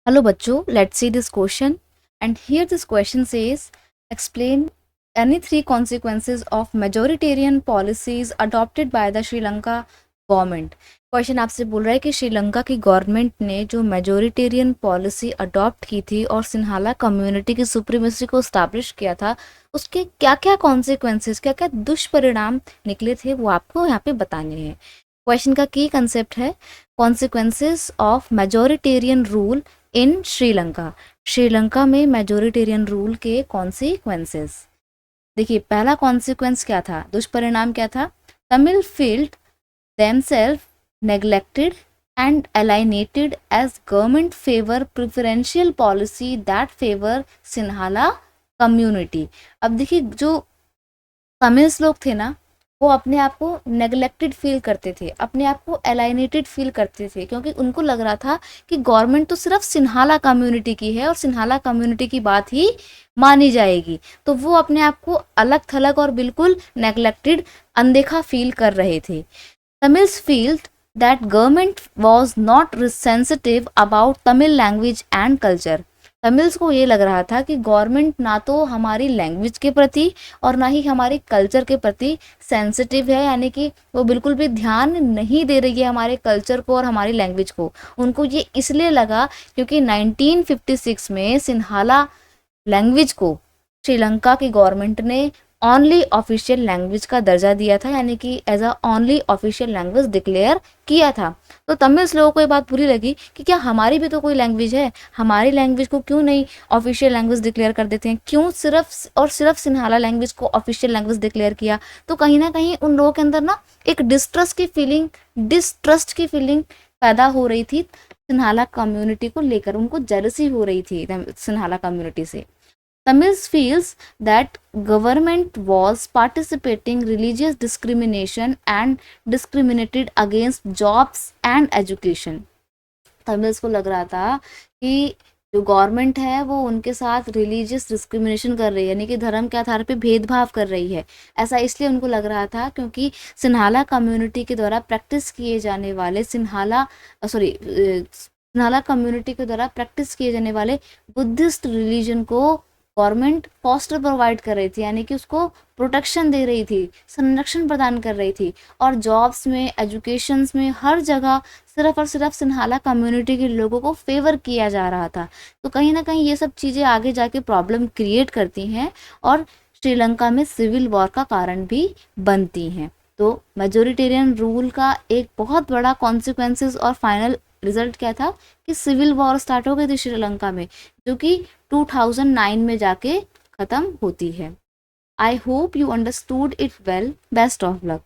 Hello bachcho, let's see this question. And here this question says, explain any three consequences of majoritarian policies adopted by the Sri Lanka government. Question आपसे बोल रहा है कि श्रीलंका की government ने जो majoritarian policy adopt की थी और सिन्हाला कम्युनिटी की सुप्रीमेसी को स्टैब्लिश किया था, उसके क्या क्या कॉन्सिक्वेंसेस, क्या क्या दुष्परिणाम निकले थे, वो आपको यहाँ पे बताने हैं। क्वेश्चन का की कंसेप्ट है consequences of majoritarian rule in Sri Lanka. Sri Lanka में मेजोरिटेरियन रूल के कॉन्सिक्वेंसेस। देखिए पहला कॉन्सिक्वेंस क्या था, दुष्परिणाम क्या था, Tamil field themselves neglected and alienated as government favor preferential policy that favor Sinhala community। अब देखिए जो तमिल्स लोग थे ना, वो अपने आप को नेग्लेक्टेड फील करते थे, अपने आप को एलाइनेटेड फील करते थे, क्योंकि उनको लग रहा था कि गवर्नमेंट तो सिर्फ सिन्हाला कम्युनिटी की है और सिन्हाला कम्युनिटी की बात ही मानी जाएगी। तो वो अपने आप को अलग थलग और बिल्कुल नेग्लेक्टेड, अनदेखा फील कर रहे थे। Tamils felt that government was not sensitive about Tamil language and culture। Tamils को ये लग रहा था कि गवर्नमेंट ना तो हमारी लैंग्वेज के प्रति और ना ही हमारे कल्चर के प्रति सेंसिटिव है, यानी कि वो बिल्कुल भी ध्यान नहीं दे रही है हमारे कल्चर को और हमारी लैंग्वेज को। उनको ये इसलिए लगा क्योंकि 1956 में सिन्हाला लैंग्वेज को श्रीलंका की गवर्नमेंट ने ऑनली ऑफिशियल लैंग्वेज का दर्जा दिया था, यानी कि as a only official language declare किया था। तो तमिल्स लोगों को ये बात बुरी लगी कि क्या हमारी भी तो कोई लैंग्वेज है, हमारी लैंग्वेज को क्यों नहीं ऑफिशियल लैंग्वेज डिक्लेयर कर देते हैं, क्यों सिर्फ और सिर्फ सिन्हाला लैंग्वेज को ऑफिशियल लैंग्वेज डिक्लेयर किया। तो कहीं ना कहीं उन लोगों के अंदर ना एक डिस्ट्रस्ट की फीलिंग पैदा हो रही थी सिन्हाला कम्युनिटी को लेकर, उनको जेलसी हो रही थी सिन्हाला कम्युनिटी से। Tamils feels that government was participating religious discrimination and discriminated against jobs and education। Tamils को लग रहा था कि जो गवर्नमेंट है वो उनके साथ रिलीजियस डिस्क्रिमिनेशन कर रही है, यानी कि धर्म के आधार पे भेदभाव कर रही है। ऐसा इसलिए उनको लग रहा था क्योंकि सिन्हाला कम्युनिटी के द्वारा प्रैक्टिस किए जाने वाले सिन्हाला कम्युनिटी के द्वारा प्रैक्टिस किए जाने वाले बुद्धिस्ट रिलीजन को गवर्नमेंट फॉस्टर प्रोवाइड कर रही थी, यानी कि उसको प्रोटेक्शन दे रही थी, संरक्षण प्रदान कर रही थी, और जॉब्स में, एजुकेशंस में, हर जगह सिर्फ और सिर्फ सिन्हाला कम्युनिटी के लोगों को फेवर किया जा रहा था। तो कहीं ना कहीं ये सब चीज़ें आगे जाके प्रॉब्लम क्रिएट करती हैं और श्रीलंका में सिविल वॉर का कारण भी बनती हैं। तो मेजोरिटेरियन रूल का एक बहुत बड़ा कॉन्सिक्वेंसेस और फाइनल रिजल्ट क्या था कि सिविल वॉर स्टार्ट हो गई थी श्रीलंका में, जो कि 2009 में जाके खत्म होती है। I hope you understood it well. Best of luck.